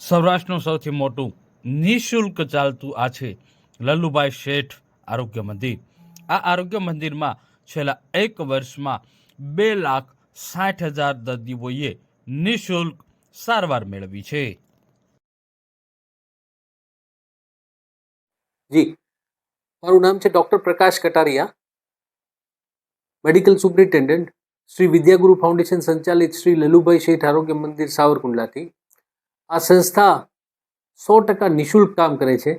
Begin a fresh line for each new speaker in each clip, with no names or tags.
સૌરાષ્ટ્રનું સૌથી મોટું નિઃશુલ્ક ચાલતું આ છે લલ્લુભાઈ શેઠ આરોગ્ય મંદિર. આ આરોગ્ય મંદિરમાં છેલ્લા 1 વર્ષમાં 2,60,000 દર્દીઓએ નિઃશુલ્ક સારવાર મેળવી છે.
જી, મારું નામ છે doctor Prakash Kataria, medical superintendent Shri Vidyaguru foundation સંચાલિત શ્રી લલ્લુભાઈ શેઠ આરોગ્ય મંદિર સાવરકુંડલાથી. આ સંસ્થા 100% નિઃશુલ્ક કામ કરે છે.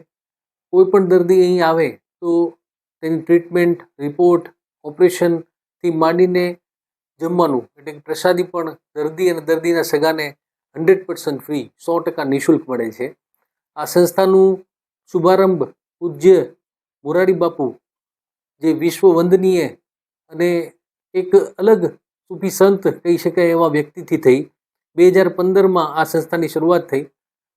કોઈ પણ દર્દી અહીં આવે તો તેની ટ્રીટમેન્ટ, રિપોર્ટ, ઓપરેશનથી માંડીને જમવાનું એટલે કે પ્રસાદી પણ દર્દી અને દર્દીના સગાને 100% ફ્રી, 100% નિઃશુલ્ક મળે છે. આ સંસ્થાનું શુભારંભ પૂજ્ય મોરારી બાપુ, જે વિશ્વ વંદનીય અને એક અલગ સૂફી સંત કહી શકાય એવા વ્યક્તિથી થઈ. 2015માં આ સંસ્થાની શરૂઆત થઈ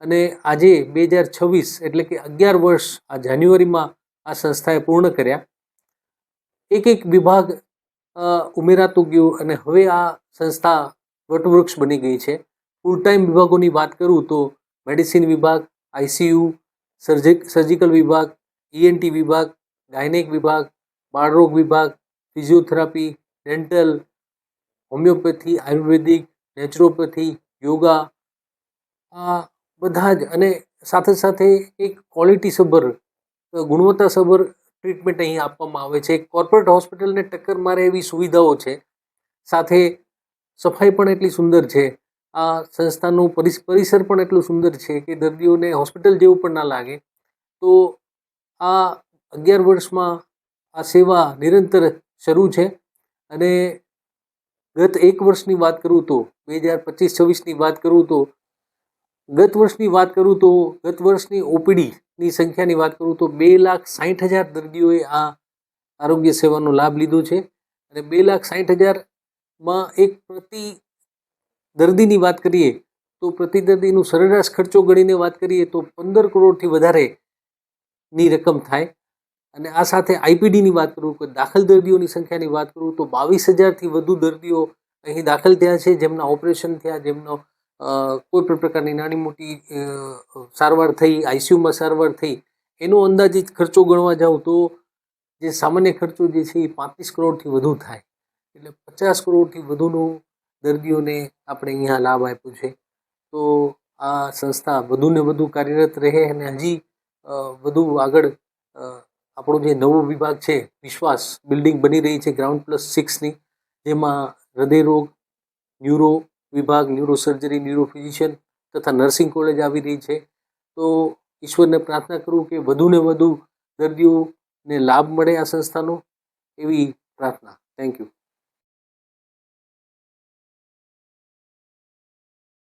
અને આજે 2026 એટલે કે 11 વર્ષ આ જાન્યુઆરીમાં આ સંસ્થાએ પૂર્ણ કર્યા. એક વિભાગ ઉમેરાતું ગયું અને હવે આ સંસ્થા વટવૃક્ષ બની ગઈ છે. ફૂલ ટાઈમ વિભાગોની વાત કરું તો મેડિસિન વિભાગ, આઈસીયુ, સર્જિકલ વિભાગ, ENT વિભાગ, ગાયનેક વિભાગ, બાળરોગ વિભાગ, ફિઝિયોથેરાપી, ડેન્ટલ, હોમિયોપેથી, આયુર્વેદિક, નેચરોપેથી, યોગા, આ બધા જ, અને સાથે સાથે એક ક્વોલિટીસભર, ગુણવત્તાસભર ટ્રીટમેન્ટ અહીં આપવામાં આવે છે. કોર્પોરેટ હોસ્પિટલને ટક્કર મારે એવી સુવિધાઓ છે. સાથે સફાઈ પણ એટલી સુંદર છે. આ સંસ્થાનું પરિસર પણ એટલું સુંદર છે કે દર્દીઓને હોસ્પિટલ જેવું પણ ના લાગે. તો આ 11 વર્ષમાં આ સેવા નિરંતર શરૂ છે અને ગત 1 વર્ષની વાત કરું તો 2025-26ની વાત કરું તો ગત વર્ષની ઓપીડીની સંખ્યાની વાત કરું તો 2,60,000 દર્દીઓએ આ આરોગ્ય સેવાનો લાભ લીધો છે. અને 2,60,000માં એક પ્રતિ દર્દીની વાત કરીએ તો પ્રતિ દર્દીનું સરેરાશ ખર્ચો ગણીને વાત કરીએ તો 15 કરોડથી વધારેની રકમ થાય. અને આ સાથે આઈપીડીની વાત કરું કે દાખલ દર્દીઓની સંખ્યાની વાત કરું તો 22,000થી વધુ દર્દીઓ અહીં દાખલ થયા છે, જેમના ઓપરેશન થયા, જેમનો કોઈ પણ પ્રકારની નાની મોટી સારવાર થઈ, આઈસીયુમાં સારવાર થઈ. એનો અંદાજિત ખર્ચો ગણવા જાઉં તો જે સામાન્ય ખર્ચો જે છે એ 35 કરોડથી વધુ થાય. એટલે 50 કરોડથી વધુનું દર્દીઓને આપણે અહીંયા લાભ આપ્યો છે. તો આ સંસ્થા વધુને વધુ કાર્યરત રહે અને હજી વધુ આગળ આપણો જે નવો વિભાગ છે વિશ્વાસ બિલ્ડિંગ બની રહી છે GroundPlus6ની, જેમાં હૃદયરોગ, ન્યુરો વિભાગ, ન્યુરોસર્જરી, ન્યુરોફિઝિશિયન તથા નર્સિંગ કોલેજ આવી રહી છે. તો ઈશ્વરને પ્રાર્થના કરું કે વધુને વધુ દર્દીઓને લાભ મળે આ સંસ્થાનો, એવી પ્રાર્થના. Thank you.